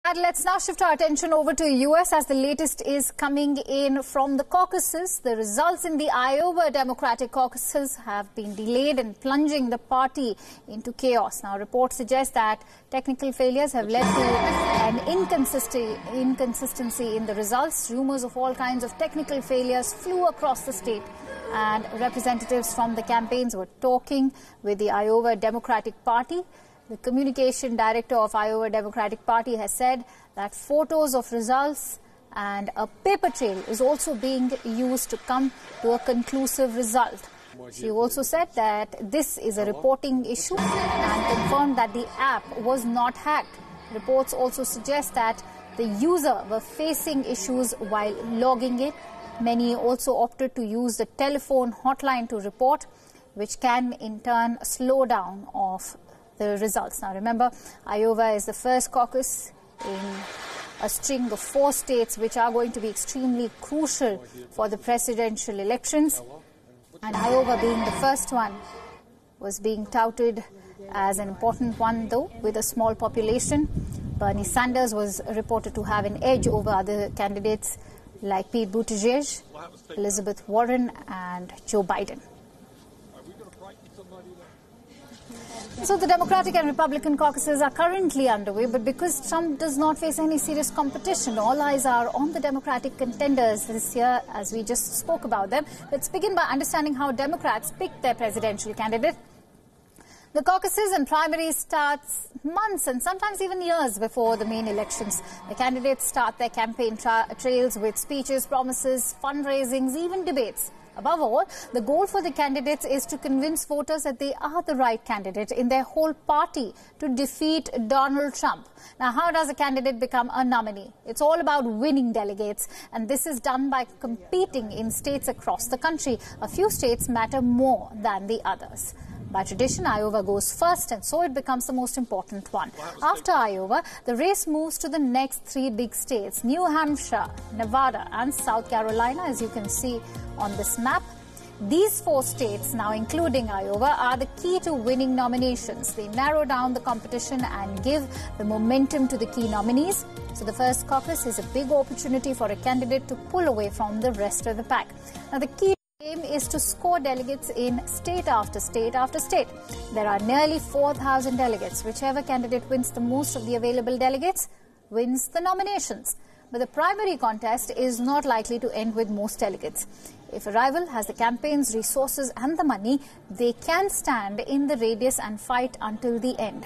And let's now shift our attention over to US as the latest is coming in from the caucuses. The results in the Iowa Democratic caucuses have been delayed and plunging the party into chaos. Now, reports suggest that technical failures have led to an inconsistency in the results. Rumors of all kinds of technical failures flew across the state, and representatives from the campaigns were talking with the Iowa Democratic Party. The communication director of Iowa Democratic Party has said that photos of results and a paper trail is also being used to come to a conclusive result. She also said that this is a reporting issue and confirmed that the app was not hacked. Reports also suggest that the user were facing issues while logging in. Many also opted to use the telephone hotline to report, which can in turn slow down of the results. Now remember, Iowa is the first caucus in a string of 4 states which are going to be extremely crucial for the presidential elections. And Iowa, being the first one, was being touted as an important one, though, with a small population. Bernie Sanders was reported to have an edge over other candidates like Pete Buttigieg, Elizabeth Warren and Joe Biden. So the Democratic and Republican caucuses are currently underway, but because Trump does not face any serious competition, all eyes are on the Democratic contenders this year, as we just spoke about them. Let's begin by understanding how Democrats pick their presidential candidate. The caucuses and primaries starts months and sometimes even years before the main elections. The candidates start their campaign trails with speeches, promises, fundraisings, even debates. Above all, the goal for the candidates is to convince voters that they are the right candidate in their whole party to defeat Donald Trump. Now, how does a candidate become a nominee? It's all about winning delegates, and this is done by competing in states across the country. A few states matter more than the others. By tradition, Iowa goes first, and so it becomes the most important one. After Iowa, the race moves to the next 3 big states: New Hampshire, Nevada and South Carolina, as you can see on this map. These 4 states, now including Iowa, are the key to winning nominations. They narrow down the competition and give the momentum to the key nominees. So the first caucus is a big opportunity for a candidate to pull away from the rest of the pack. Now, the key aim is to score delegates in state after state after state. There are nearly 4,000 delegates. Whichever candidate wins the most of the available delegates wins the nominations. But the primary contest is not likely to end with most delegates. If a rival has the campaign's resources and the money, they can stand in the radius and fight until the end.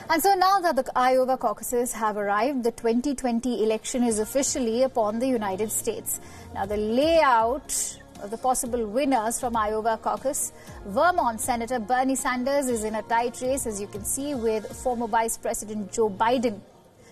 And so now that the Iowa caucuses have arrived, the 2020 election is officially upon the United States. Now, the layout of the possible winners from Iowa caucus: Vermont Senator Bernie Sanders is in a tight race, as you can see, with former Vice President Joe Biden.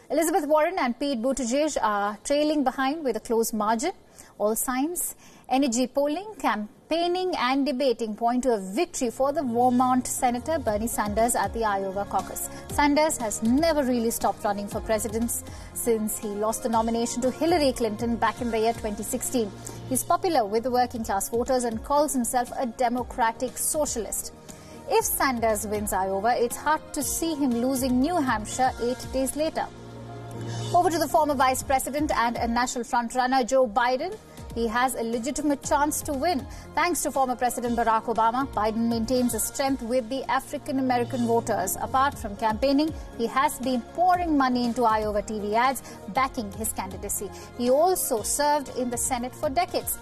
Elizabeth Warren and Pete Buttigieg are trailing behind with a close margin. All signs, energy polling, campaigning and debating point to a victory for the Vermont Senator Bernie Sanders at the Iowa caucus. Sanders has never really stopped running for president since he lost the nomination to Hillary Clinton back in the year 2016. He's popular with the working class voters and calls himself a democratic socialist. If Sanders wins Iowa, it's hard to see him losing New Hampshire 8 days later. Over to the former Vice President and a national frontrunner, Joe Biden. He has a legitimate chance to win. Thanks to former President Barack Obama, Biden maintains his strength with the African-American voters. Apart from campaigning, he has been pouring money into Iowa TV ads, backing his candidacy. He also served in the Senate for decades.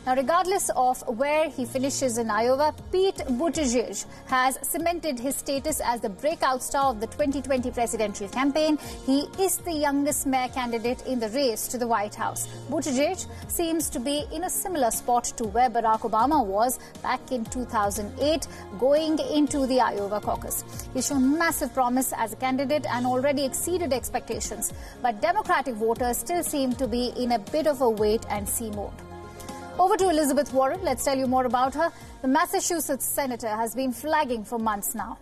Now, regardless of where he finishes in Iowa, Pete Buttigieg has cemented his status as the breakout star of the 2020 presidential campaign. He is the youngest mayor candidate in the race to the White House. Buttigieg seems to be in a similar spot to where Barack Obama was back in 2008, going into the Iowa caucus. He's shown massive promise as a candidate and already exceeded expectations. But Democratic voters still seem to be in a bit of a wait-and-see mode. Over to Elizabeth Warren. Let's tell you more about her. The Massachusetts senator has been flagging for months now,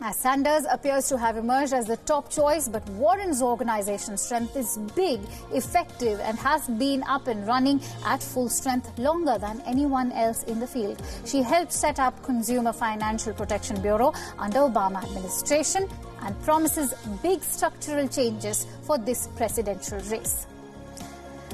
as Sanders appears to have emerged as the top choice, but Warren's organization strength is big, effective, and has been up and running at full strength longer than anyone else in the field. She helped set up Consumer Financial Protection Bureau under Obama administration and promises big structural changes for this presidential race.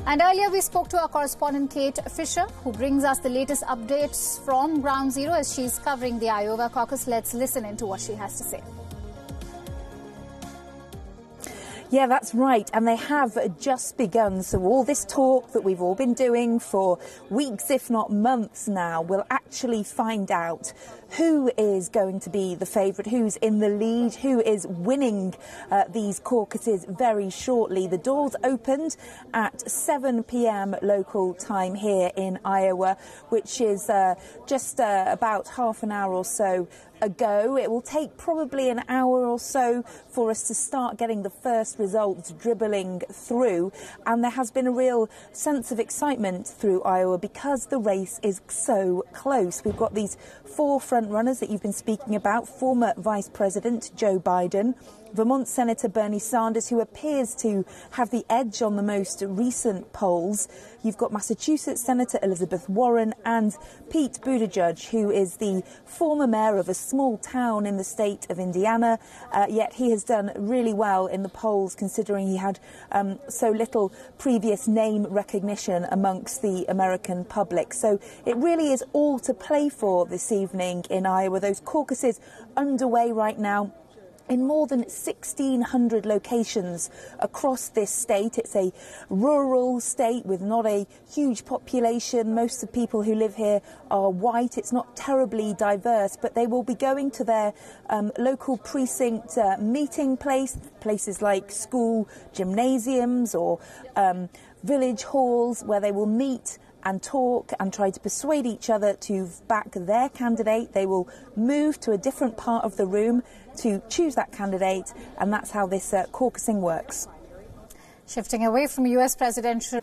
And earlier we spoke to our correspondent Kate Fisher, who brings us the latest updates from Ground Zero as she's covering the Iowa caucus. Let's listen into what she has to say. Yeah, that's right. And they have just begun. So all this talk that we've all been doing for weeks, if not months now, we'll actually find out who is going to be the favourite, who's in the lead, who is winning these caucuses very shortly. The doors opened at 7 p.m. local time here in Iowa, which is just about half an hour or so ago. It will take probably an hour or so for us to start getting the first results dribbling through, and there has been a real sense of excitement through Iowa because the race is so close. We've got these four front runners that you've been speaking about: former Vice President Joe Biden, Vermont Senator Bernie Sanders, who appears to have the edge on the most recent polls. You've got Massachusetts Senator Elizabeth Warren and Pete Buttigieg, who is the former mayor of a small town in the state of Indiana, yet he has done really well in the polls considering he had so little previous name recognition amongst the American public. So it really is all to play for this evening in Iowa. Those caucuses underway right now in more than 1,600 locations across this state. It's a rural state with not a huge population. Most of the people who live here are white. It's not terribly diverse, but they will be going to their local precinct meeting places like school gymnasiums or village halls, where they will meet and talk and try to persuade each other to back their candidate. They will move to a different part of the room to choose that candidate, and that's how this caucusing works. Shifting away from US presidential